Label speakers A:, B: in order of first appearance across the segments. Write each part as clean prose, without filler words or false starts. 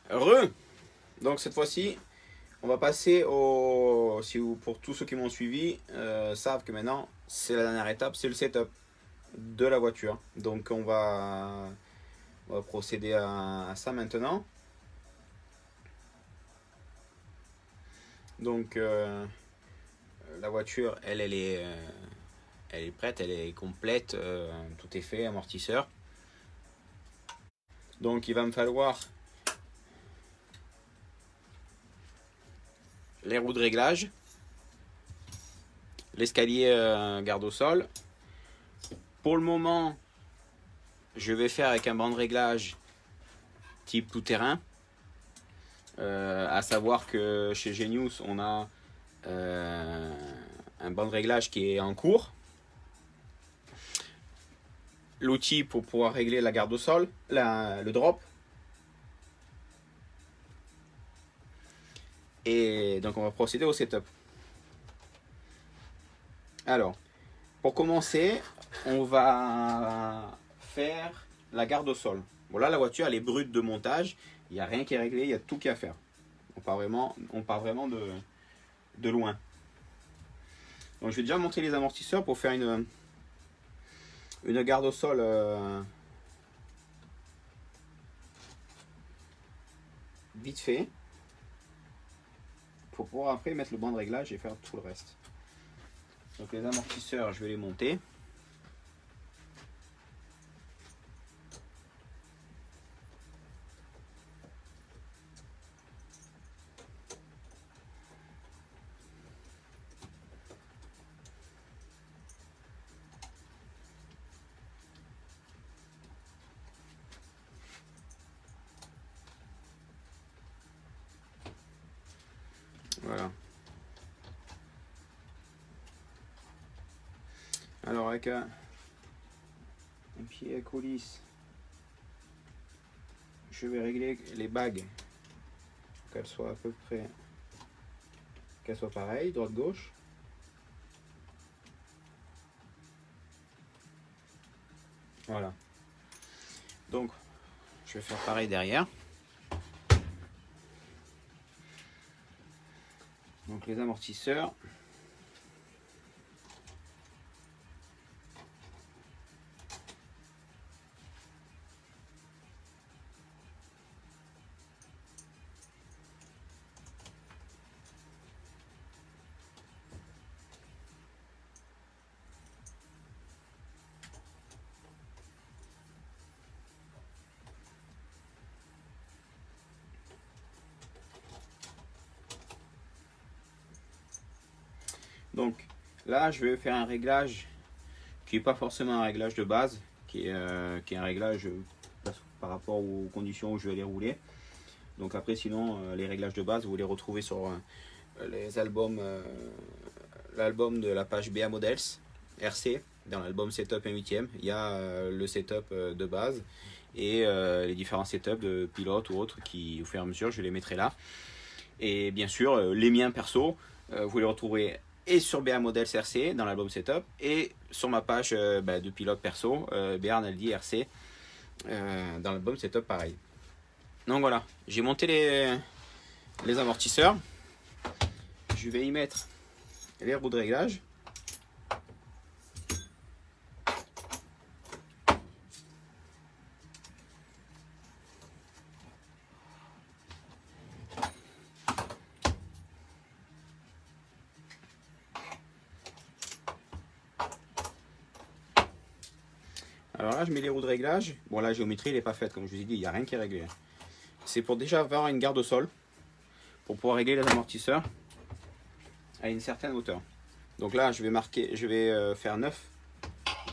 A: Re! Donc cette fois-ci, on va passer au... Si vous, pour tous ceux qui m'ont suivi, savent que maintenant, c'est la dernière étape, c'est le setup de la voiture. Donc on va procéder à ça maintenant. Donc la voiture, elle est prête, elle est complète, tout est fait, amortisseur. Donc il va me falloir les roues de réglage, l'escalier garde au sol. Pour le moment, je vais faire avec un banc de réglage type tout-terrain. À savoir que chez Genius, on a un banc de réglage qui est en cours. L'outil pour pouvoir régler la garde au sol, le drop. Et donc on va procéder au setup. Alors, pour commencer, on va faire la garde au sol. Bon là, la voiture, elle est brute de montage. Il n'y a rien qui est réglé, il y a tout qui est à faire. On part vraiment de loin. Donc je vais déjà monter les amortisseurs pour faire une garde au sol vite fait. Pour pouvoir après mettre le banc de réglage et faire tout le reste. Donc les amortisseurs, je vais les monter. Voilà. Alors avec un pied à coulisse, je vais régler les bagues pour qu'elles soient à peu près, qu'elles soient pareilles, droite-gauche. Voilà. Donc je vais faire pareil derrière. Donc les amortisseurs. Donc là, je vais faire un réglage qui n'est pas forcément un réglage de base, qui est un réglage par rapport aux conditions où je vais les rouler. Donc après, sinon, les réglages de base, vous les retrouvez sur les albums, l'album de la page BA Models RC, dans l'album Setup 1/8. Il y a le setup de base et les différents setups de pilote ou autres qui, au fur et à mesure, je les mettrai là. Et bien sûr, les miens perso, vous les retrouverez et sur BA Models RC dans l'album Setup et sur ma page de pilote perso, BA Arnaldi RC, dans l'album Setup pareil. Donc voilà, j'ai monté les amortisseurs. Je vais y mettre les roues de réglage. Alors là, je mets les roues de réglage. Bon, la géométrie, elle n'est pas faite, comme je vous ai dit, il n'y a rien qui est réglé. C'est pour déjà avoir une garde au sol, pour pouvoir régler les amortisseurs à une certaine hauteur. Donc là, je vais faire 9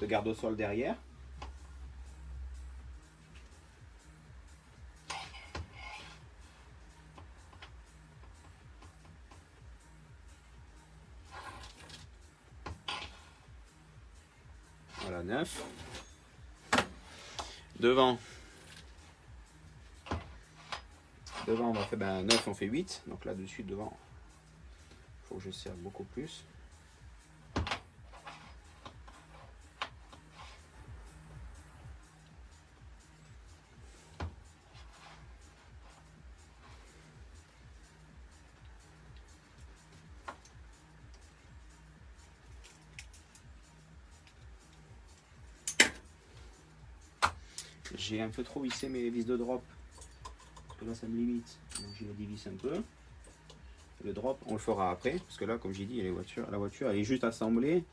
A: de garde au sol derrière. Voilà, 9. Devant, on va faire 9, on fait 8. Donc là, dessus, devant, il faut que je serre beaucoup plus. j'ai un peu trop vissé mes vis de drop. Parce que là ça me limite. Donc je les dévisse un peu. Le drop, on le fera après. Parce que là, comme j'ai dit, la voiture elle est juste assemblée.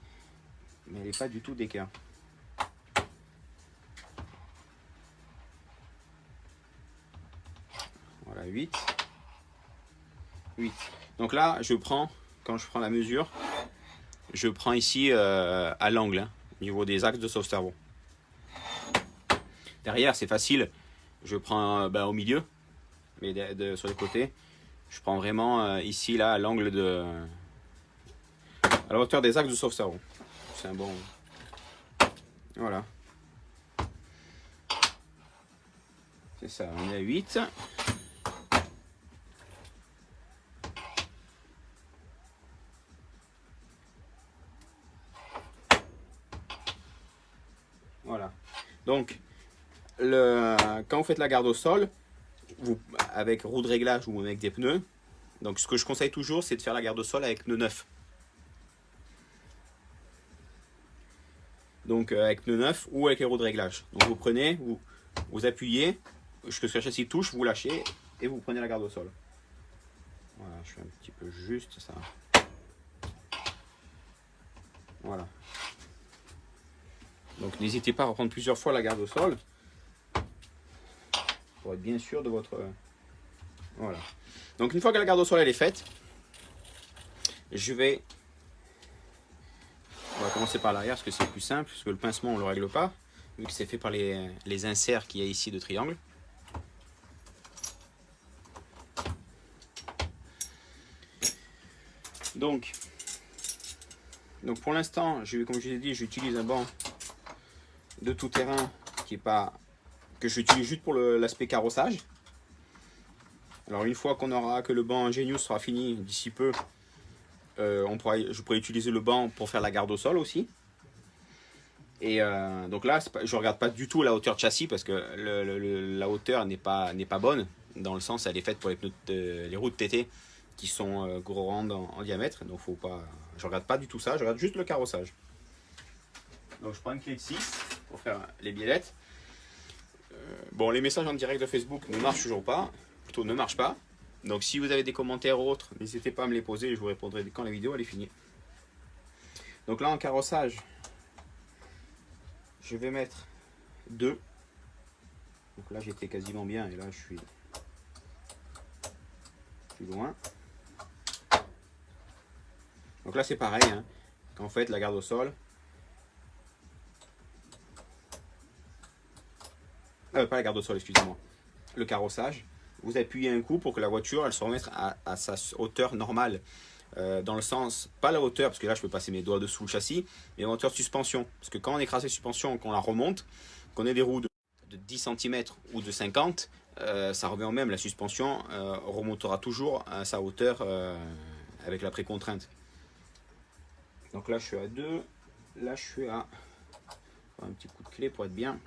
A: Mais elle n'est pas du tout d'écart. Voilà, 8. Donc là, quand je prends la mesure, je prends ici à l'angle, hein, au niveau des axes de sauve-cerveau. Derrière, c'est facile. Je prends au milieu, mais sur les côtés. Je prends vraiment ici, là, à l'angle à la hauteur des axes de sauve-cerveau. C'est un bon... Voilà. C'est ça, on est à 8. Voilà. Donc, quand vous faites la garde au sol, avec roue de réglage ou avec des pneus, donc ce que je conseille toujours, c'est de faire la garde au sol avec pneus neufs. Donc avec pneus neufs ou avec les roues de réglage. Donc vous prenez, vous appuyez, jusqu'à ce que le châssis touche, vous lâchez et vous prenez la garde au sol. Voilà, je fais un petit peu juste ça. Voilà. Donc n'hésitez pas à reprendre plusieurs fois la garde au sol pour être bien sûr de votre... Voilà. Donc une fois que la garde au sol elle est faite, on va commencer par l'arrière parce que c'est plus simple, parce que le pincement on ne le règle pas, vu que c'est fait par les inserts qu'il y a ici de triangle. Donc pour l'instant, comme je l'ai dit, j'utilise un banc de tout terrain que j'utilise juste pour l'aspect carrossage. Alors une fois que le banc Ingenious sera fini d'ici peu, je pourrais utiliser le banc pour faire la garde au sol aussi. Et donc là, je regarde pas du tout la hauteur de châssis parce que la hauteur n'est pas bonne. Dans le sens, elle est faite pour les roues de TT qui sont grandes en diamètre. Donc je regarde pas du tout ça, je regarde juste le carrossage. Donc je prends une clé de 6 pour faire les biellettes. Bon, les messages en direct de Facebook ne marchent toujours pas, plutôt ne marchent pas. Donc si vous avez des commentaires ou autres, n'hésitez pas à me les poser et je vous répondrai quand la vidéo elle est finie. Donc là en carrossage, je vais mettre 2. Donc là j'étais quasiment bien et là je suis loin. Donc là c'est pareil, hein. Quand vous faites la garde au sol, pas la garde au sol, excusez-moi, le carrossage, vous appuyez un coup pour que la voiture elle se remette à sa hauteur normale. Dans le sens, pas la hauteur, parce que là je peux passer mes doigts dessous le châssis, mais la hauteur de suspension. Parce que quand on écrase les suspensions, qu'on la remonte, qu'on ait des roues de 10 cm ou de 50, ça revient au même, la suspension remontera toujours à sa hauteur avec la précontrainte. Donc là je suis à 2, là je suis à un petit coup de clé pour être bien.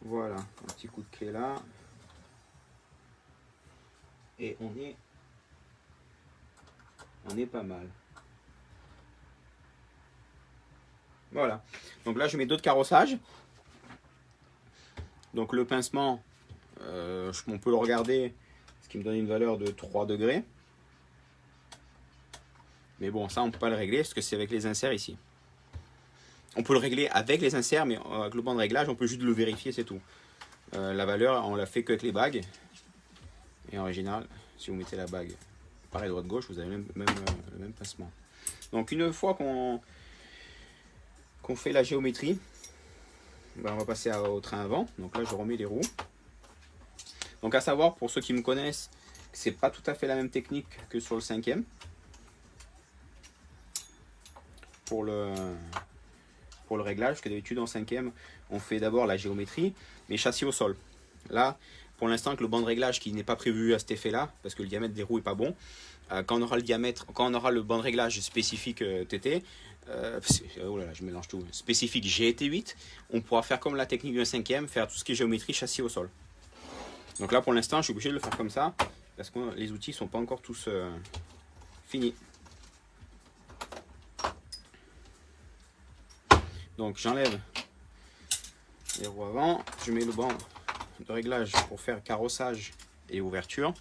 A: Voilà, un petit coup de clé là. Et on est pas mal. Voilà. Donc là, je mets d'autres carrossages. Donc le pincement, on peut le regarder, ce qui me donne une valeur de 3 degrés. Mais bon, ça, on ne peut pas le régler parce que c'est avec les inserts ici. On peut le régler avec les inserts, mais avec le banc de réglage, on peut juste le vérifier, c'est tout. La valeur, on l'a fait qu'avec les bagues. Et en original, si vous mettez la bague pareil droite-gauche, vous avez le même pincement. Donc une fois qu'on fait la géométrie, on va passer au train avant. Donc là, je remets les roues. Donc à savoir, pour ceux qui me connaissent, c'est pas tout à fait la même technique que sur le 5e. Pour le réglage, que d'habitude en 5e, on fait d'abord la géométrie, mais châssis au sol. Là, pour l'instant, avec le banc de réglage qui n'est pas prévu à cet effet-là, parce que le diamètre des roues est pas bon, quand on aura le banc de réglage spécifique TT, oh là là, je mélange tout. Spécifique GT8, on pourra faire comme la technique d'un 5e, faire tout ce qui est géométrie châssis au sol. Donc là pour l'instant je suis obligé de le faire comme ça parce que les outils sont pas encore tous finis. Donc j'enlève les roues avant, je mets le banc de réglage pour faire carrossage et ouverture.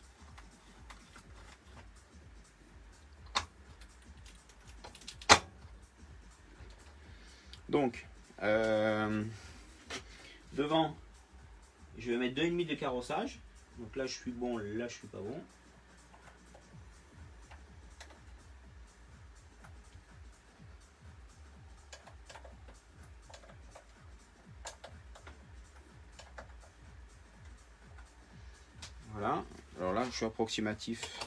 A: Donc devant je vais mettre 2,5 de carrossage. Donc là je suis bon, là je suis pas bon. Voilà, alors là je suis approximatif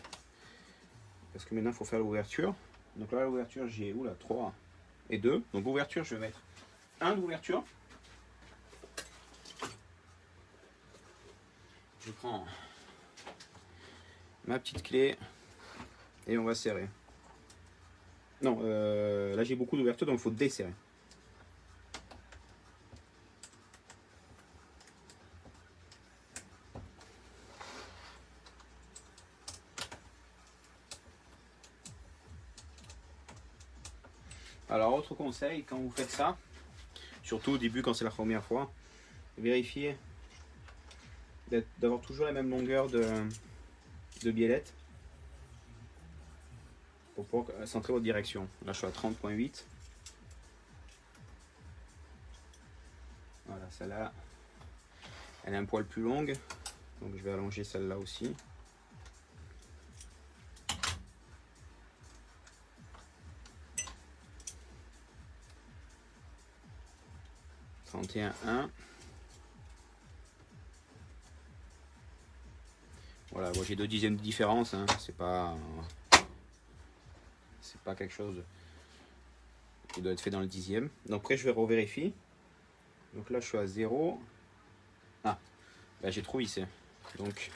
A: parce que maintenant il faut faire l'ouverture. Donc là l'ouverture j'ai 3 et 2. Donc ouverture je vais mettre 1 d'ouverture. Je prends ma petite clé et on va serrer. Non, là j'ai beaucoup d'ouverture donc il faut desserrer. Alors autre conseil, quand vous faites ça, surtout au début quand c'est la première fois, vérifiez d'avoir toujours la même longueur de biellette pour pouvoir centrer votre direction. Là je suis à 30,8. Voilà, celle-là, elle est un poil plus longue, donc je vais allonger celle-là aussi. Voilà, bon, j'ai 2 dixièmes de différence, hein. C'est pas quelque chose qui doit être fait dans le dixième. Donc après je vais revérifier. Donc là je suis à 0. Ah, là j'ai trop vissé. Donc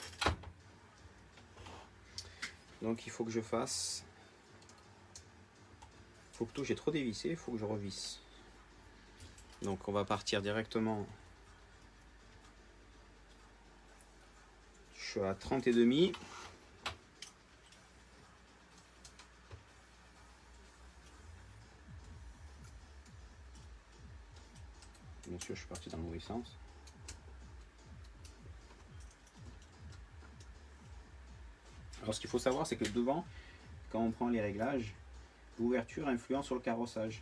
A: il faut que je fasse. Faut que tout, j'ai trop dévissé, il faut que je revisse. Donc on va partir directement. Je suis à 30,5. Bien sûr, je suis parti dans le mauvais sens. Alors ce qu'il faut savoir, c'est que devant, quand on prend les réglages, l'ouverture influence sur le carrossage.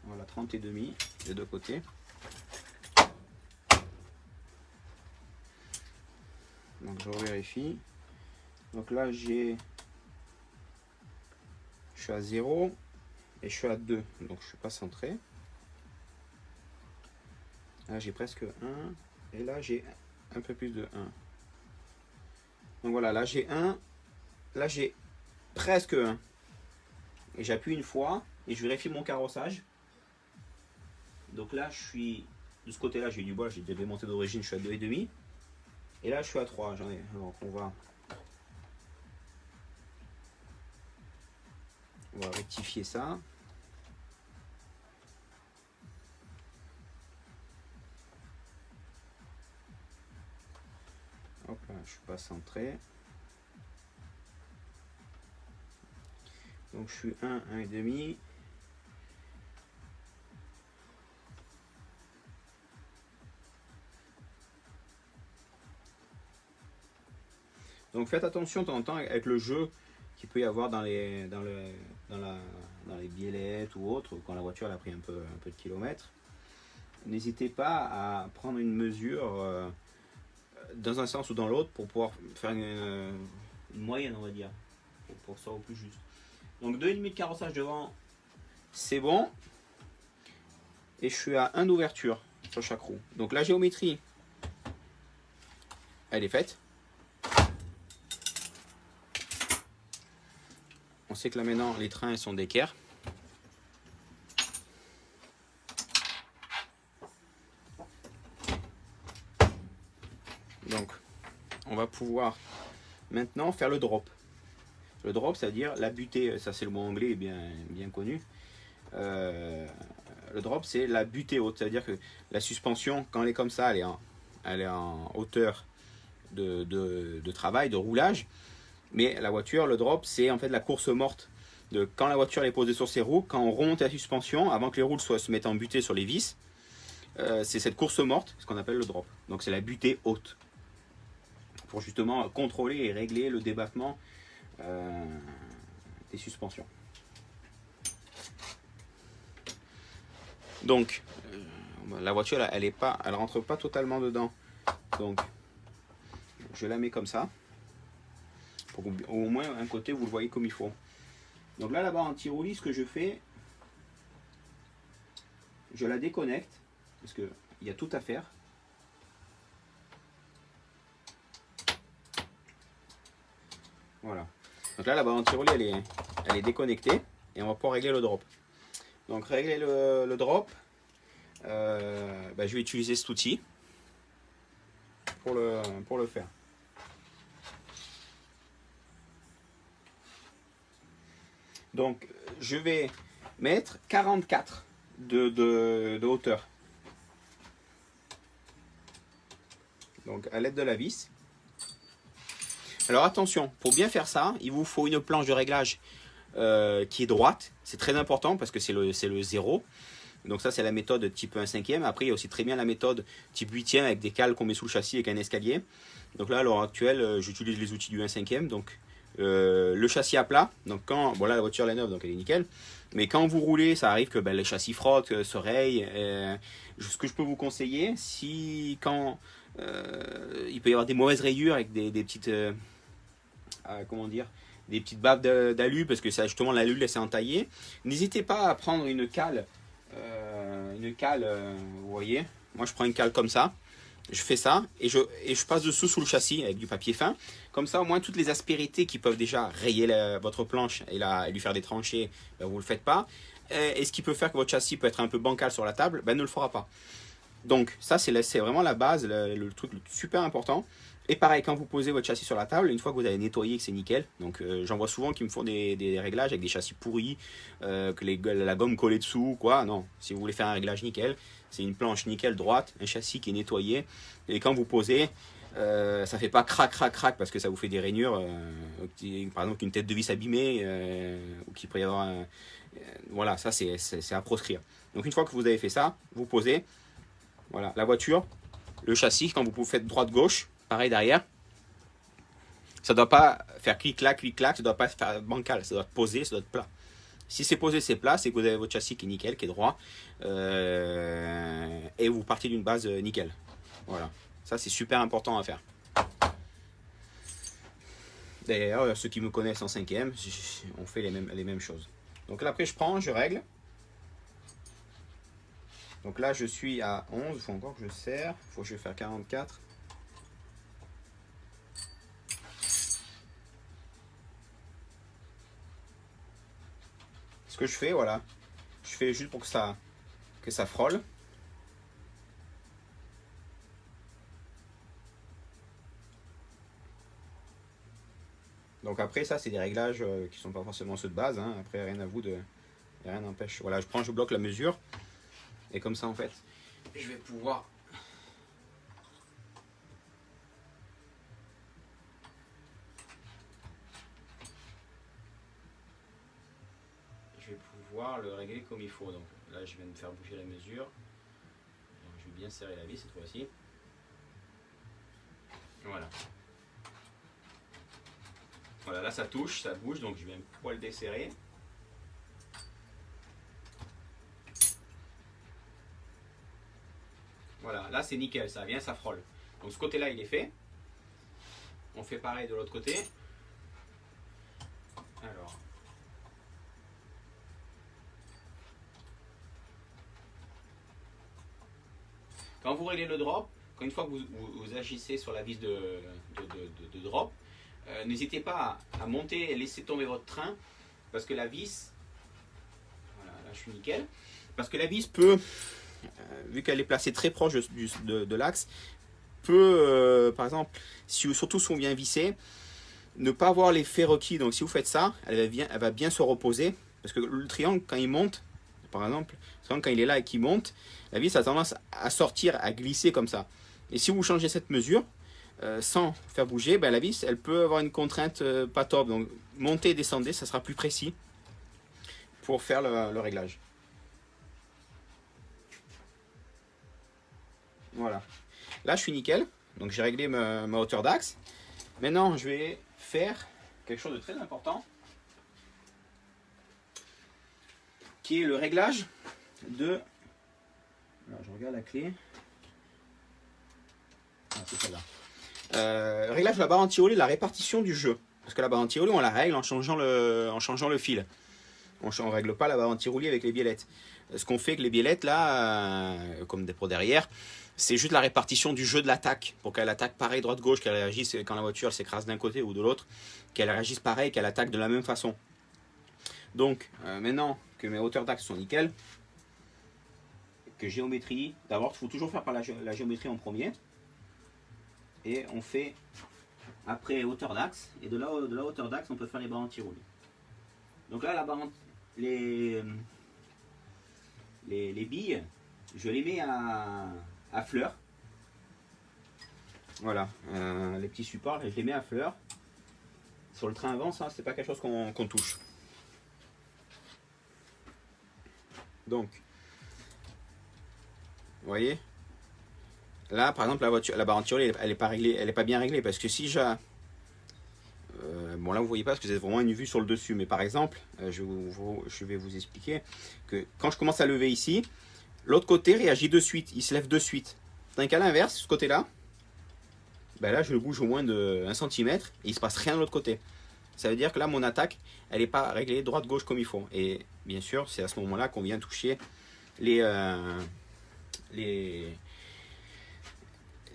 A: Voilà, 30,5 des deux côtés. Donc je vérifie. Donc là je suis à 0 et je suis à 2. Donc je suis pas centré. Là j'ai presque 1 et là j'ai un peu plus de 1. Donc voilà, là j'ai 1, là j'ai presque 1. Et j'appuie une fois et je vérifie mon carrossage. Donc là je suis de ce côté là, j'ai du bois, j'ai déjà démonté d'origine, je suis à 2,5. Et là je suis à 3, j'en ai. Donc on va rectifier ça. Hop là, je suis pas centré. Donc je suis 1, 1,5. Donc faites attention de temps en temps avec le jeu qu'il peut y avoir dans les biellettes ou autres, quand la voiture elle a pris un peu de kilomètres. N'hésitez pas à prendre une mesure dans un sens ou dans l'autre pour pouvoir faire une moyenne, on va dire, pour que ça soit au plus juste. Donc 2,5 de carrossage devant, c'est bon. Et je suis à 1 d'ouverture sur chaque roue. Donc la géométrie, elle est faite. On sait que là maintenant les trains sont d'équerre. Donc on va pouvoir maintenant faire le drop. Le drop, c'est-à-dire la butée, ça c'est le mot anglais bien connu. le drop, c'est la butée haute. C'est-à-dire que la suspension, quand elle est comme ça, elle est en hauteur de travail, de roulage. Mais la voiture, le drop, c'est en fait la course morte. Quand la voiture est posée sur ses roues, quand on remonte la suspension, avant que les roues se mettent en butée sur les vis, c'est cette course morte, ce qu'on appelle le drop. Donc c'est la butée haute. Pour justement contrôler et régler le débattement des suspensions. Donc la voiture là, elle rentre pas totalement dedans. Donc je la mets comme ça. Pour au moins un côté vous le voyez comme il faut. Donc là, là-bas en Tyrolie, ce que je fais, je la déconnecte parce qu'il y a tout à faire. Voilà. Donc là, la bande Tyrolie, elle est déconnectée et on va pouvoir régler le drop. Donc régler le drop, je vais utiliser cet outil pour le faire. Donc je vais mettre 44 de hauteur. Donc à l'aide de la vis. Alors attention, pour bien faire ça, il vous faut une planche de réglage qui est droite. C'est très important parce que c'est le 0. Donc ça c'est la méthode type 1/5. Après il y a aussi très bien la méthode type 8e avec des cales qu'on met sous le châssis avec un escalier. Donc là à l'heure actuelle j'utilise les outils du 1/5. Donc le châssis à plat. Donc quand, bon là la voiture elle est neuve donc elle est nickel. Mais quand vous roulez ça arrive que les châssis frottent, se rayent. Ce que je peux vous conseiller, si quand il peut y avoir des mauvaises rayures avec des petites comment dire, des petites baves d'alu parce que ça justement l'alu laisse entailler. N'hésitez pas à prendre une cale, vous voyez. Moi je prends une cale comme ça, je fais ça et je passe dessous sous le châssis avec du papier fin. Comme ça au moins toutes les aspérités qui peuvent déjà rayer votre planche et lui faire des tranchées, vous le faites pas. Et ce qui peut faire que votre châssis peut être un peu bancal sur la table, ne le fera pas. Donc ça c'est vraiment la base, le truc super important. Et pareil, quand vous posez votre châssis sur la table, une fois que vous avez nettoyé, que c'est nickel, donc j'en vois souvent qui me font des réglages avec des châssis pourris, que la gomme collée dessous, quoi. Non, si vous voulez faire un réglage nickel, c'est une planche nickel droite, un châssis qui est nettoyé. Et quand vous posez, ça fait pas crac, crac, crac parce que ça vous fait des rainures, par exemple une tête de vis abîmée, ou qu'il pourrait y avoir voilà, ça c'est à proscrire. Donc une fois que vous avez fait ça, vous posez, voilà, la voiture, le châssis, quand vous faites droite-gauche, pareil derrière, ça ne doit pas faire clic-clac, clic-clac, ça ne doit pas faire bancal, ça doit être posé, ça doit être plat. Si c'est posé, c'est plat, c'est que vous avez votre châssis qui est nickel, qui est droit, et vous partez d'une base nickel. Voilà, ça c'est super important à faire. D'ailleurs, ceux qui me connaissent en 5e, on fait les mêmes choses. Donc là après je prends, je règle. Donc là je suis à 11, il faut encore que je serre, il faut que je fasse 44. Ce que je fais, voilà, je fais juste pour que ça frôle. Donc après ça c'est des réglages qui sont pas forcément ceux de base, hein. Après rien à vous rien n'empêche. Voilà, je bloque la mesure et comme ça en fait je vais pouvoir le régler comme il faut. Donc là je viens de faire bouger la mesure. Donc, je vais bien serrer la vis cette fois-ci. Voilà. Voilà, là ça touche, ça bouge, donc je vais un poil desserrer. Voilà, là c'est nickel, ça vient, ça frôle. Donc ce côté-là il est fait. On fait pareil de l'autre côté. Alors. Quand vous réglez le drop, une fois que vous agissez sur la vis de drop, n'hésitez pas à monter et laisser tomber votre train parce que la vis, voilà, là je suis nickel, parce que la vis peut, vu qu'elle est placée très proche de l'axe, peut, par exemple, surtout si on vient visser, ne pas avoir l'effet requis. Donc si vous faites ça, elle va bien se reposer parce que le triangle quand il monte, par exemple, quand il est là et qu'il monte, la vis a tendance à sortir, à glisser comme ça. Et si vous changez cette mesure, sans faire bouger, ben, la vis, elle peut avoir une contrainte pas top. Donc, montez et descendez, ça sera plus précis pour faire le réglage. Voilà. Là, je suis nickel. Donc, j'ai réglé ma hauteur d'axe. Maintenant, je vais faire quelque chose de très important, qui est le réglage de... Alors, je regarde la clé. Ah, c'est celle-là. Réglage de la barre anti-roulis, la répartition du jeu. Parce que la barre anti-roulis, on la règle en changeant le fil. On ne règle pas la barre anti-roulis avec les biellettes. Ce qu'on fait avec les biellettes, là, comme pour derrière, c'est juste la répartition du jeu de l'attaque. Pour qu'elle attaque pareil droite-gauche, qu'elle réagisse quand la voiture s'écrase d'un côté ou de l'autre, qu'elle réagisse pareil, qu'elle attaque de la même façon. Donc, maintenant que mes hauteurs d'axe sont nickel, que géométrie, d'abord, il faut toujours faire par la géométrie en premier. Et on fait après hauteur d'axe. Et de la hauteur d'axe, on peut faire les barres anti-roulis. Donc là, la barre les billes, je les mets à fleur. Voilà, les petits supports, je les mets à fleur. Sur le train avant, ça, c'est pas quelque chose qu'on touche. Donc, vous voyez, là, par exemple, la barre anti-roulis, elle n'est pas réglée, elle est pas bien réglée, parce que si j'ai bon, là vous voyez pas parce que c'est vraiment une vue sur le dessus, mais par exemple, je vais vous expliquer que quand je commence à lever ici, l'autre côté réagit de suite, il se lève de suite. Tandis qu'à l'inverse, ce côté-là, ben là je le bouge au moins de 1 cm et il se passe rien de l'autre côté. Ça veut dire que là mon attaque, elle n'est pas réglée droite-gauche comme il faut. Et bien sûr, c'est à ce moment-là qu'on vient toucher les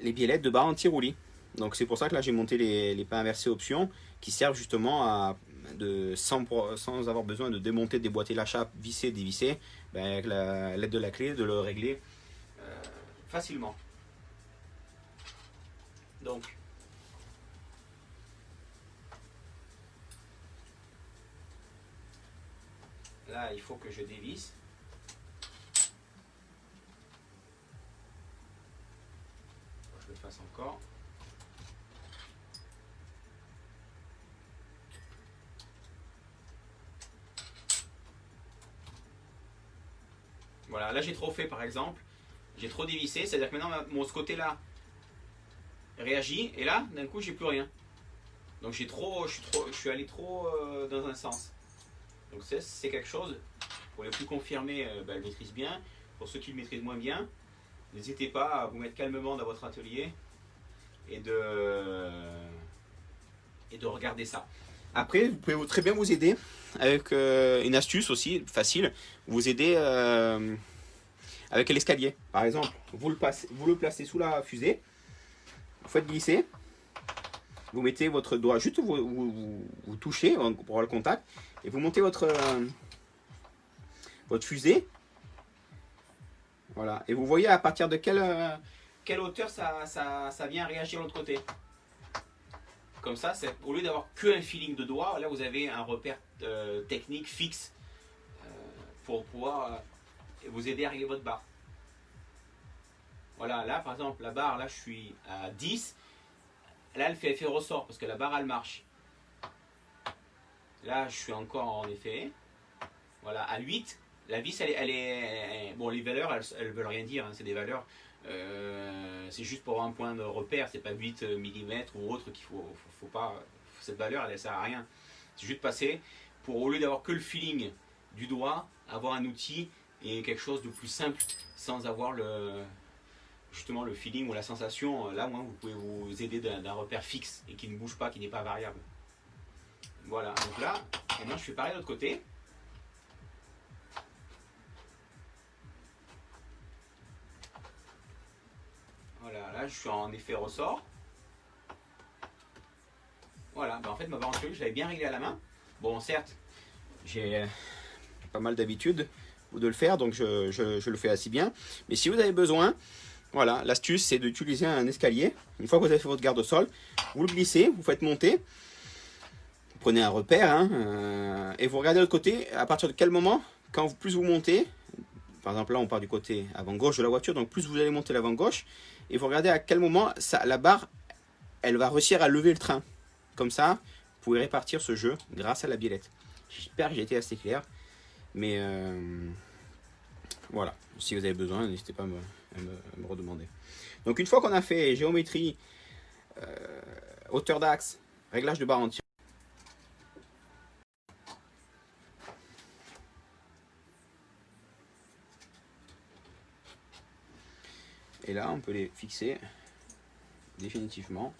A: biellettes de barre anti-roulis. Donc c'est pour ça que là j'ai monté les pas inversés options qui servent justement sans avoir besoin de démonter, déboîter la chape, visser, dévisser, ben avec l'aide de la clé, de le régler facilement. Donc là il faut que je dévisse. Je le fasse encore. Voilà, là j'ai trop fait par exemple, j'ai trop dévissé, c'est-à-dire que maintenant ce côté-là réagit et là d'un coup j'ai plus rien. Donc je suis allé trop dans un sens. Donc c'est quelque chose, pour les plus confirmés, le maîtrisent bien. Pour ceux qui le maîtrisent moins bien, n'hésitez pas à vous mettre calmement dans votre atelier et de regarder ça. Après, vous pouvez très bien vous aider avec une astuce aussi facile, vous aider avec l'escalier. Par exemple, vous le placez sous la fusée, vous faites glisser, vous mettez votre doigt, juste vous touchez pour avoir le contact, et vous montez votre fusée. Voilà, et vous voyez à partir de quelle hauteur ça vient réagir de l'autre côté. Comme ça, au lieu d'avoir qu'un feeling de doigt, là vous avez un repère technique fixe pour pouvoir vous aider à régler votre barre. Voilà, là par exemple, la barre, là je suis à 10. Là elle fait effet ressort parce que la barre elle marche. Là je suis encore en effet. Voilà, à 8. La vis elle est. Bon, les valeurs elles veulent rien dire, hein, c'est des valeurs. C'est juste pour avoir un point de repère, c'est pas 8 mm ou autre qu'il faut pas. Cette valeur elle sert à rien. C'est juste passer pour, au lieu d'avoir que le feeling du doigt, avoir un outil et quelque chose de plus simple sans avoir justement le feeling ou la sensation. Là, vous pouvez vous aider d'un repère fixe et qui ne bouge pas, qui n'est pas variable. Voilà, donc là, maintenant je fais pareil de l'autre côté. Voilà, là je suis en effet ressort. Voilà, en fait ma barre anti-roulis je l'avais bien réglée à la main. Bon, certes, j'ai pas mal d'habitude de le faire, donc je le fais assez bien. Mais si vous avez besoin, voilà, l'astuce c'est d'utiliser un escalier. Une fois que vous avez fait votre garde au sol, vous le glissez, vous faites monter. Vous prenez un repère et vous regardez de l'autre côté. À partir de quel moment, plus vous montez, par exemple là on part du côté avant gauche de la voiture, donc plus vous allez monter l'avant gauche, et vous regardez à quel moment la barre, elle va réussir à lever le train. Comme ça, vous pouvez répartir ce jeu grâce à la biellette. J'espère que j'ai été assez clair, mais voilà, si vous avez besoin, n'hésitez pas à me redemander. Donc une fois qu'on a fait géométrie, hauteur d'axe, réglage de barre entière, et là on peut les fixer définitivement.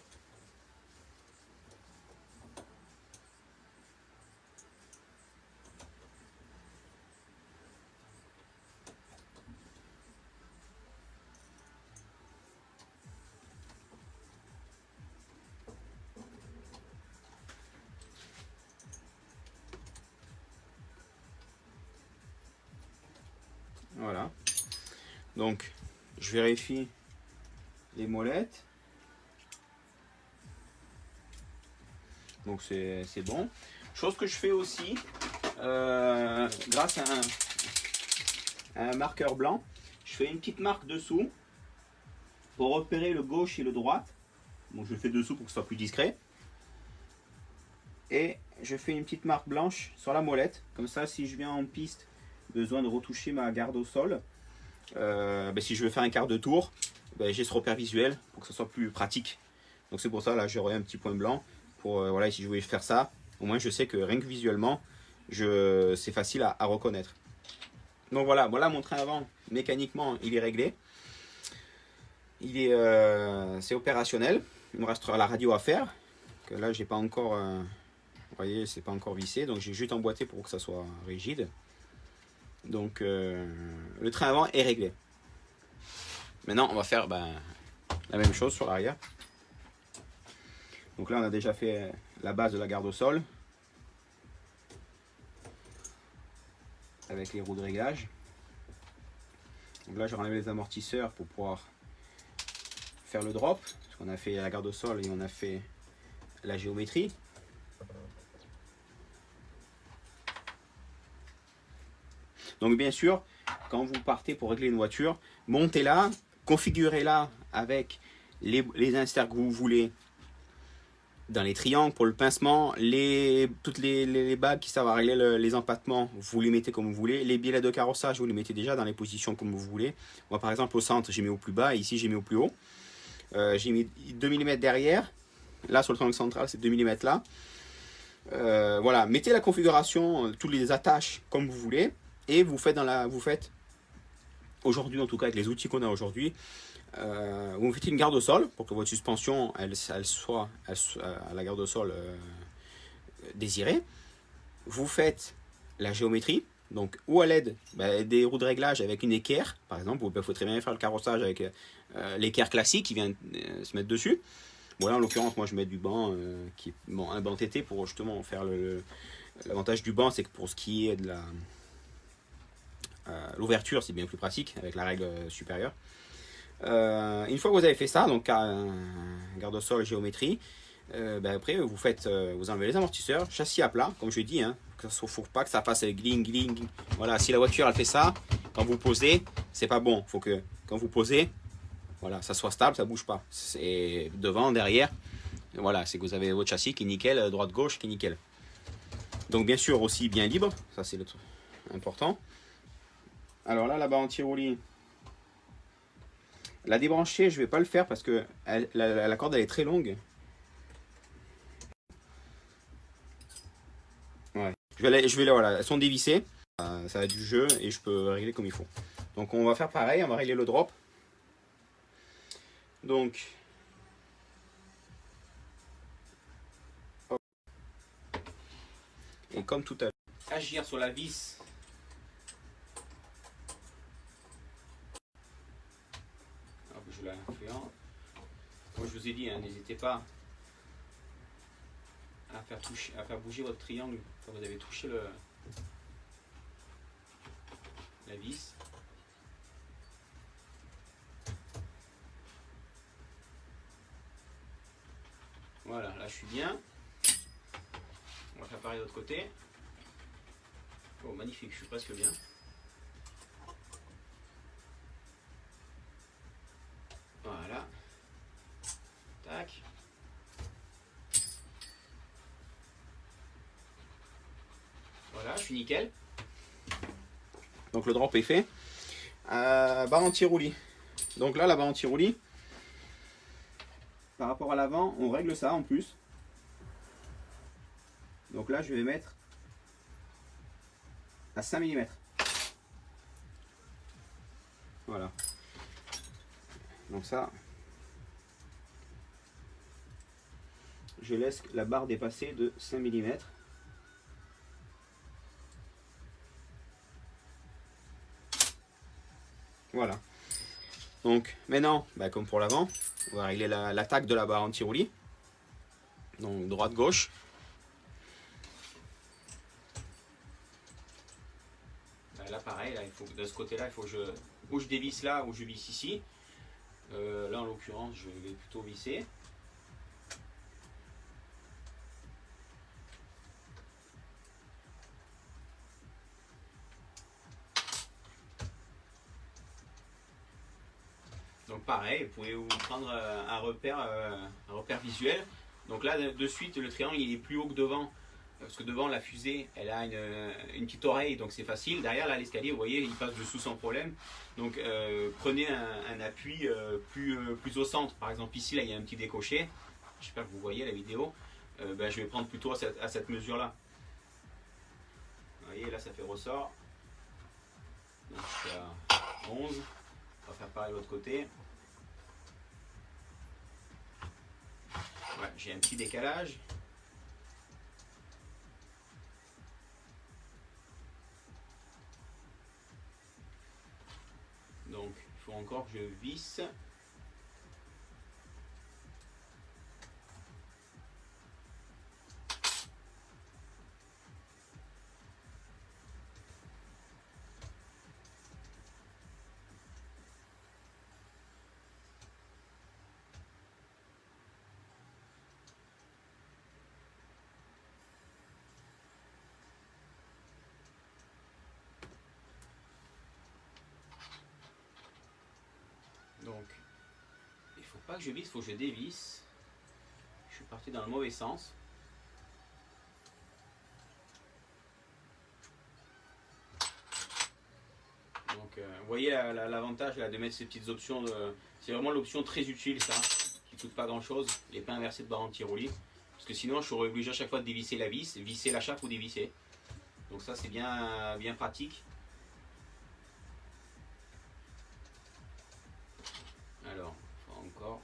A: Voilà. Donc, je vérifie les molettes. Donc, c'est bon. Chose que je fais aussi, grâce à un marqueur blanc, je fais une petite marque dessous pour repérer le gauche et le droite. Donc, je le fais dessous pour que ce soit plus discret. Et je fais une petite marque blanche sur la molette. Comme ça, si je viens en piste, besoin de retoucher ma garde au sol, si je veux faire un quart de tour, j'ai ce repère visuel pour que ce soit plus pratique. Donc c'est pour ça, là j'aurai un petit point blanc pour voilà, si je voulais faire ça, au moins je sais que rien que visuellement c'est facile à reconnaître. Donc voilà mon train avant, mécaniquement il est réglé, c'est opérationnel. Il me restera la radio à faire, que là j'ai pas encore vous voyez, c'est pas encore vissé, donc j'ai juste emboîté pour que ça soit rigide. Donc le train avant est réglé. Maintenant on va faire la même chose sur l'arrière. Donc là on a déjà fait la base de la garde au sol avec les roues de réglage. Donc là je vais enlever les amortisseurs pour pouvoir faire le drop, parce qu'on a fait la garde au sol et on a fait la géométrie. Donc bien sûr, quand vous partez pour régler une voiture, montez-la, configurez-la avec les inserts que vous voulez dans les triangles pour le pincement, toutes les bagues qui servent à régler les empattements, vous les mettez comme vous voulez. Les biellets de carrossage, vous les mettez déjà dans les positions comme vous voulez. Moi par exemple au centre, j'ai mis au plus bas, et ici j'ai mis au plus haut. J'ai mis 2 mm derrière, là sur le triangle central c'est 2 mm là. Voilà, mettez la configuration, toutes les attaches comme vous voulez. Et vous faites aujourd'hui, en tout cas avec les outils qu'on a aujourd'hui, vous faites une garde au sol pour que votre suspension elle soit à la garde au sol désirée. Vous faites la géométrie, donc ou à l'aide des roues de réglage avec une équerre, par exemple. Vous pouvez très bien faire le carrossage avec l'équerre classique qui vient se mettre dessus. Bon là en l'occurrence moi je mets du banc un banc TT pour justement faire l'avantage du banc, c'est que pour ce qui est de l'ouverture c'est bien plus pratique avec la règle supérieure. Une fois que vous avez fait ça, donc garde-sol, géométrie, après vous enlevez les amortisseurs, châssis à plat comme je dis, hein, il ne faut pas que ça fasse gling gling. Voilà, si la voiture elle fait ça, quand vous posez c'est pas bon, il faut que quand vous posez, voilà, ça soit stable, ça bouge pas, c'est devant, derrière, voilà, c'est que vous avez votre châssis qui est nickel, droite gauche qui est nickel. Donc bien sûr aussi bien libre, ça c'est le truc important. Alors là, la barre anti-roulis, la débrancher, je vais pas le faire parce que la corde elle est très longue. Ouais. Voilà, elles sont dévissées, ça a du jeu et je peux régler comme il faut. Donc on va faire pareil, on va régler le drop. Donc hop. Et comme tout à l'heure, agir sur la vis. Comme je vous ai dit, hein, n'hésitez pas à faire bouger votre triangle quand vous avez touché la vis. Voilà, là je suis bien. On va faire pareil de l'autre côté. Oh magnifique, je suis presque bien. suis nickel. Donc le drop est fait. Barre anti-roulis. Donc là, la barre anti-roulis, par rapport à l'avant, on règle ça en plus. Donc là, je vais mettre à 5 mm. Voilà. Donc ça, je laisse la barre dépasser de 5 mm. Voilà. Donc maintenant, bah, comme pour l'avant, on va régler l'attaque de la barre anti-roulis. Donc droite-gauche. Là pareil, là, il faut, de ce côté-là, il faut que je dévisse là ou je visse ici. Là en l'occurrence, je vais plutôt visser. Donc pareil, vous pouvez vous prendre un repère visuel. Donc là de suite le triangle il est plus haut que devant. Parce que devant la fusée elle a une petite oreille donc c'est facile. Derrière là l'escalier vous voyez il passe dessous sans problème. Donc prenez un appui plus au centre. Par exemple ici là il y a un petit décoché. J'espère que vous voyez la vidéo. Ben, je vais prendre plutôt à cette mesure là. Vous voyez là ça fait ressort. Donc je suis à 11. On va faire pareil de l'autre côté. Ouais, j'ai un petit décalage. Donc, il faut encore que je visse. Donc, il ne faut pas que je visse, il faut que je dévisse. Je suis parti dans le mauvais sens. Donc, vous voyez l'avantage de mettre ces petites options. C'est vraiment l'option très utile, ça, qui ne coûte pas grand-chose. Les pas inversés de barre anti-roulis. Parce que sinon, je serais obligé à chaque fois de dévisser la vis, visser la chape ou dévisser. Donc ça, c'est bien pratique. Alors, encore.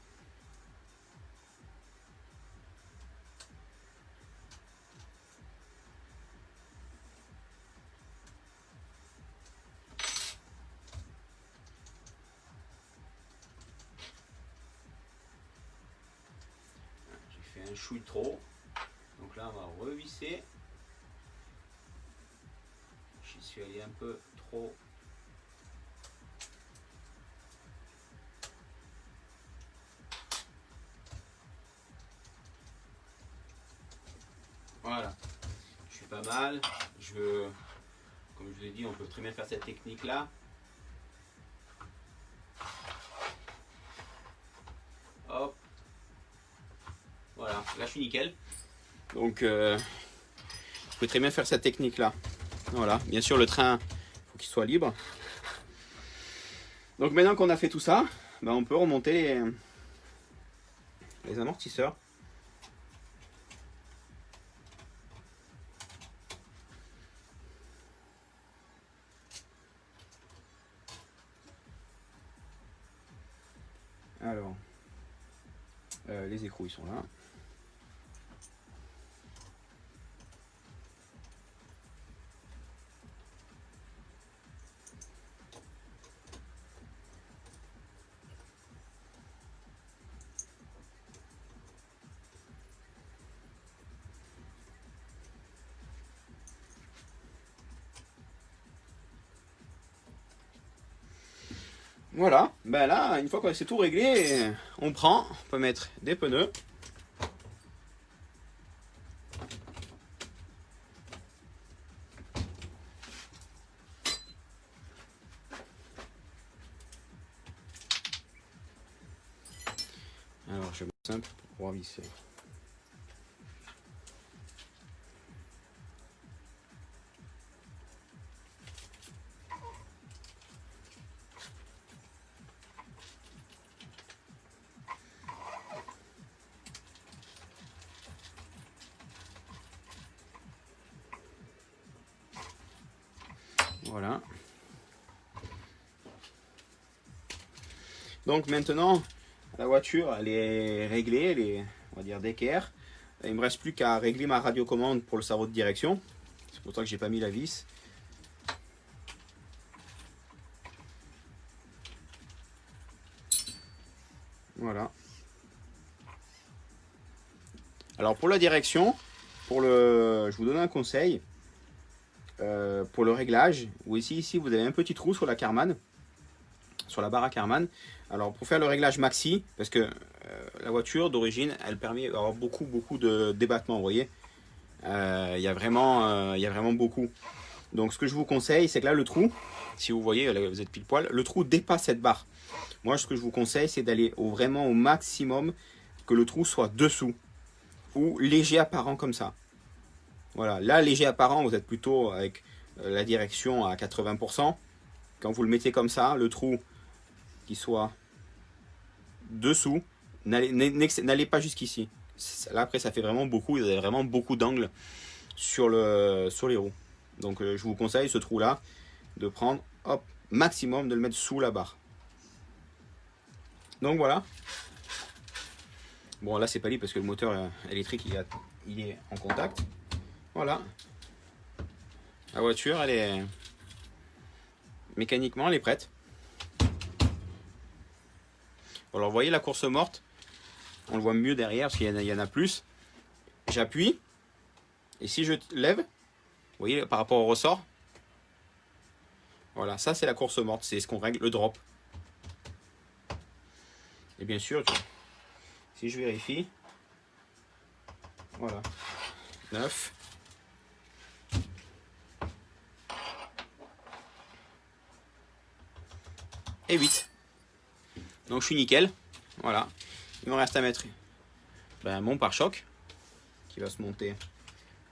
A: J'ai fait un chouille trop. Donc là, on va revisser. J'y suis allé un peu trop. Voilà, je suis pas mal. Comme je vous ai dit, on peut très bien faire cette technique là. Hop. Voilà, là je suis nickel. Donc, vous pouvez très bien faire cette technique là. Voilà, bien sûr le train, il faut qu'il soit libre. Donc maintenant qu'on a fait tout ça, ben, on peut remonter les amortisseurs. Alors, les écrous ils sont là. Voilà, ben là, une fois que c'est tout réglé, on peut mettre des pneus. Alors, je vais mettre simple pour pouvoir visser. Voilà. Donc maintenant, la voiture, elle est réglée, elle est, on va dire, d'équerre. Il me reste plus qu'à régler ma radiocommande pour le sarrau de direction. C'est pour ça que j'ai pas mis la vis. Voilà. Alors pour la direction, je vous donne un conseil. Pour le réglage, ou ici vous avez un petit trou sur la Karmann, sur la barre à Karmann. Alors pour faire le réglage maxi, parce que la voiture d'origine, elle permet d'avoir beaucoup de débattement, vous voyez. Il y a vraiment beaucoup. Donc ce que je vous conseille, c'est que là le trou, si vous voyez, là, vous êtes pile poil, le trou dépasse cette barre. Moi ce que je vous conseille, c'est d'aller vraiment au maximum, que le trou soit dessous, ou léger apparent comme ça. Voilà, là léger apparent, vous êtes plutôt avec la direction à 80%. Quand vous le mettez comme ça, le trou qui soit dessous, n'allez pas jusqu'ici. Là après ça fait vraiment beaucoup, vous avez vraiment beaucoup d'angles sur les roues. Donc je vous conseille ce trou là de prendre, hop, maximum de le mettre sous la barre. Donc voilà. Bon là c'est pas libre parce que le moteur électrique il est en contact. Voilà. La voiture elle est mécaniquement elle est prête. Alors vous voyez la course morte, on le voit mieux derrière parce qu'il y en a plus. J'appuie et si je lève, vous voyez par rapport au ressort, voilà, ça c'est la course morte, c'est ce qu'on règle, le drop. Et bien sûr, si je vérifie, voilà, 9. Et 8. Donc je suis nickel. Voilà. Il me reste à mettre mon pare-choc qui va se monter.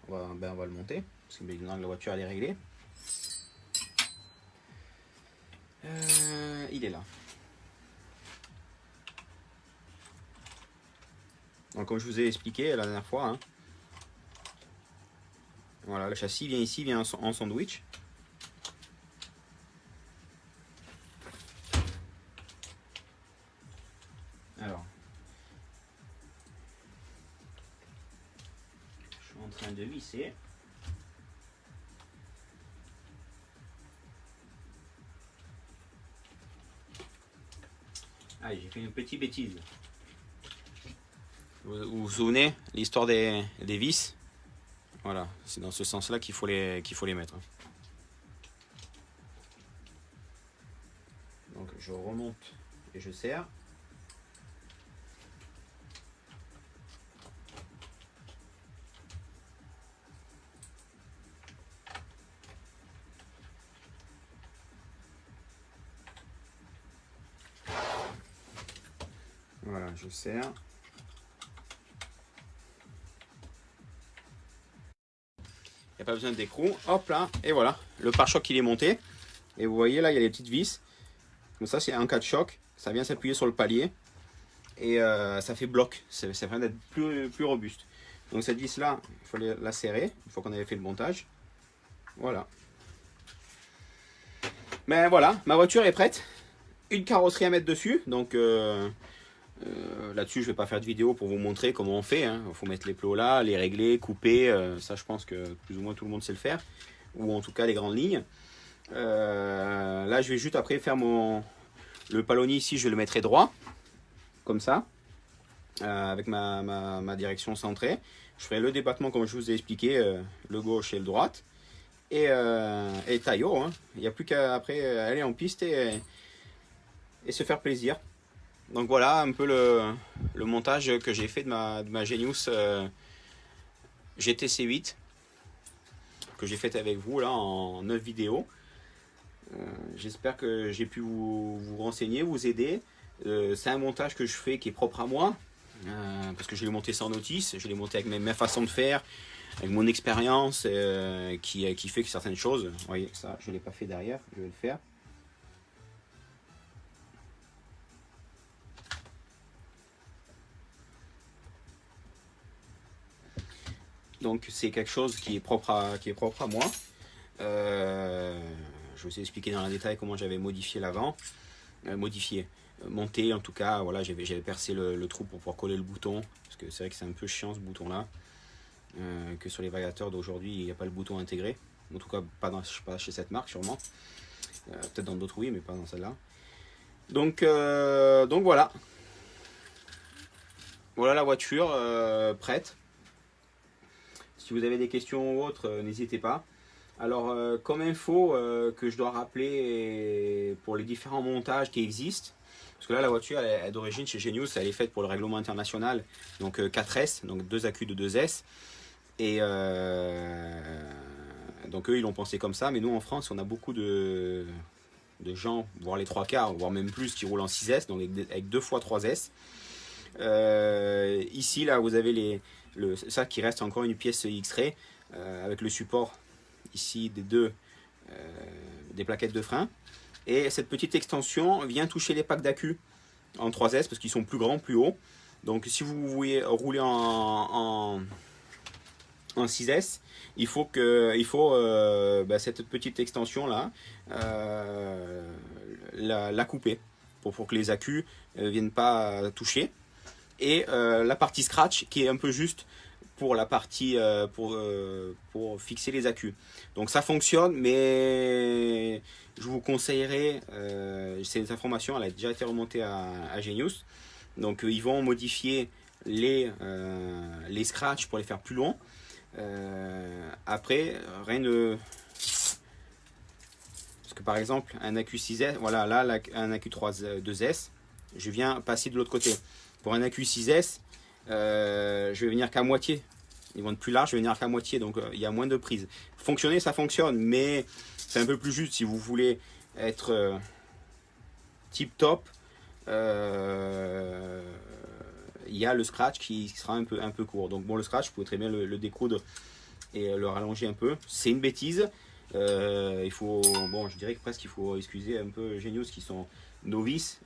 A: On va le monter parce que maintenant la voiture elle est réglée. Il est là. Donc comme je vous ai expliqué la dernière fois, hein, voilà, le châssis vient ici, vient en sandwich. Alors, je suis en train de visser. Ah, j'ai fait une petite bêtise. Vous vous souvenez l'histoire des vis? Voilà, c'est dans ce sens-là qu'il faut les mettre. Donc je remonte et je serre. Voilà, je serre. Il n'y a pas besoin d'écrou. Hop là, et voilà, le pare-choc il est monté. Et vous voyez là, il y a les petites vis. Comme ça, c'est en cas de choc, ça vient s'appuyer sur le palier. Et ça fait bloc, ça vient d'être plus robuste. Donc cette vis là, il faut la serrer, une fois qu'on avait fait le montage. Voilà. Mais voilà, ma voiture est prête. Une carrosserie à mettre dessus. Donc là-dessus, je ne vais pas faire de vidéo pour vous montrer comment on fait. Hein. Il faut mettre les plots là, les régler, couper. Ça, je pense que plus ou moins tout le monde sait le faire. Ou en tout cas les grandes lignes. Là, je vais juste après faire le palonnier ici, je le mettrai droit. Comme ça. Avec ma direction centrée. Je ferai le débattement comme je vous ai expliqué. Le gauche et le droite. Et taillot. Hein. Il n'y a plus qu'à après aller en piste et se faire plaisir. Donc voilà un peu le montage que j'ai fait de ma Genius GTC 8 que j'ai fait avec vous là en 9 vidéos. J'espère que j'ai pu vous renseigner, vous aider. C'est un montage que je fais qui est propre à moi parce que je l'ai monté sans notice, je l'ai monté avec mes façons de faire, avec mon expérience qui fait que certaines choses, vous voyez ça je ne l'ai pas fait derrière, je vais le faire. Donc c'est quelque chose qui est propre à moi. je vous ai expliqué dans le détail comment j'avais modifié l'avant, monté en tout cas, voilà, j'avais percé le trou pour pouvoir coller le bouton, parce que c'est vrai que c'est un peu chiant ce bouton là, que sur les variateurs d'aujourd'hui il n'y a pas le bouton intégré, en tout cas pas chez cette marque sûrement, peut-être dans d'autres oui, mais pas dans celle-là. Donc voilà, la voiture prête. Si vous avez des questions ou autres, n'hésitez pas. Alors, comme info que je dois rappeler pour les différents montages qui existent, parce que là, la voiture elle est d'origine chez Genius, elle est faite pour le règlement international, donc 4S, donc 2 accus de 2S. Et donc eux, ils l'ont pensé comme ça, mais nous en France, on a beaucoup de gens, voire les 3/4, voire même plus, qui roulent en 6S, donc avec 2 fois 3S. Ici, là, vous avez ça qui reste encore une pièce X-Ray, avec le support ici des plaquettes de frein. Et cette petite extension vient toucher les packs d'accu en 3S, parce qu'ils sont plus grands, plus hauts. Donc si vous voulez rouler en 6S, il faut cette petite extension là la couper pour que les accus viennent pas toucher, et la partie scratch qui est un peu juste pour la partie pour fixer les accus. Donc ça fonctionne, mais je vous conseillerais, cette information elle a déjà été remontée à Genius, donc ils vont modifier les scratchs pour les faire plus longs. Après, rien de... Parce que par exemple, un accu 6S, voilà, là, un accu 2S, je viens passer de l'autre côté. Pour un accu 6S, je vais venir qu'à moitié. Ils vont être plus larges, je vais venir qu'à moitié, donc il y a moins de prise. Fonctionner, ça fonctionne, mais c'est un peu plus juste si vous voulez être tip top. Il y a le scratch qui sera un peu court. Donc bon, le scratch, vous pouvez très bien le découdre et le rallonger un peu. C'est une bêtise. Je dirais que presque il faut excuser un peu Genius qui sont novices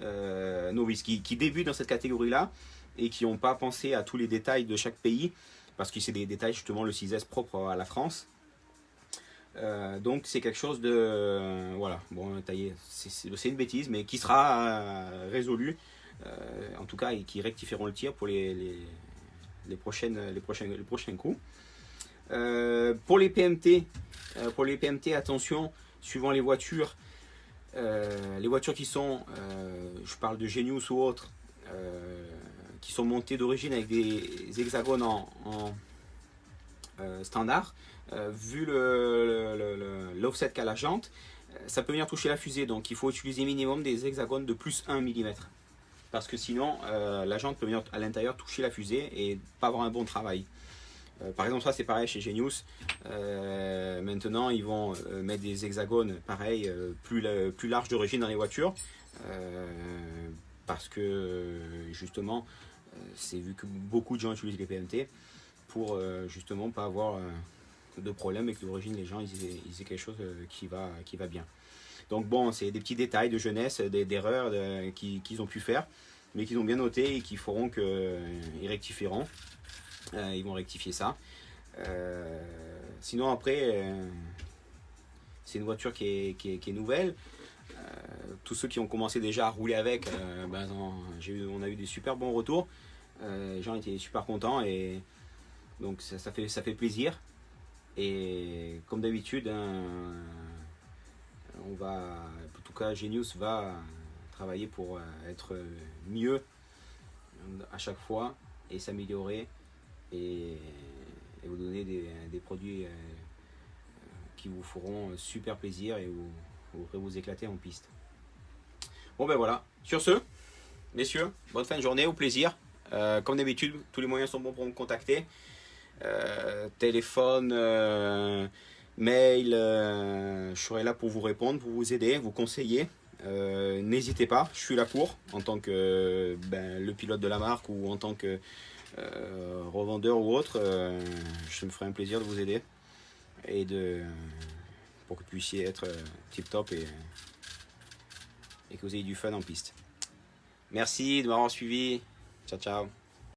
A: qui débutent dans cette catégorie-là et qui n'ont pas pensé à tous les détails de chaque pays, parce que c'est des détails justement le 6S propre à la France. Donc c'est quelque chose de... voilà, bon, c'est une bêtise, mais qui sera résolue. En tout cas, et qui rectifieront le tir pour les prochains coups. Pour les PMT, attention, suivant les voitures qui sont, je parle de Genius ou autres, qui sont montées d'origine avec des hexagones en standard, vu l'offset qu'a la jante, ça peut venir toucher la fusée, donc il faut utiliser minimum des hexagones de plus 1 mm. Parce que sinon, la jante peut venir à l'intérieur toucher la fusée et pas avoir un bon travail. Par exemple, ça c'est pareil chez Genius. Maintenant, ils vont mettre des hexagones pareil, plus larges d'origine dans les voitures. Parce que justement, c'est vu que beaucoup de gens utilisent les PMT pour justement pas avoir de problème et que d'origine les gens ils aient quelque chose qui va bien. Donc bon, c'est des petits détails de jeunesse, d'erreurs qu'ils ont pu faire, mais qu'ils ont bien noté et qui feront qu'ils rectifieront. Ils vont rectifier ça. Sinon après, c'est une voiture qui est nouvelle. Tous ceux qui ont commencé déjà à rouler avec, on a eu des super bons retours. Les gens étaient super contents et donc ça fait plaisir. Et comme d'habitude, en tout cas Genius va travailler pour être mieux à chaque fois et s'améliorer et vous donner des produits qui vous feront super plaisir et vous pourrez vous éclater en piste. Bon ben voilà, sur ce, messieurs, bonne fin de journée, au plaisir. Comme d'habitude, tous les moyens sont bons pour me contacter. Téléphone, mail, je serai là pour vous répondre, pour vous aider, vous conseiller. N'hésitez pas, je suis là pour, en tant que le pilote de la marque ou en tant que revendeur ou autre. Je me ferai un plaisir de vous aider et pour que vous puissiez être tip top et que vous ayez du fun en piste. Merci de m'avoir suivi. Ciao ciao.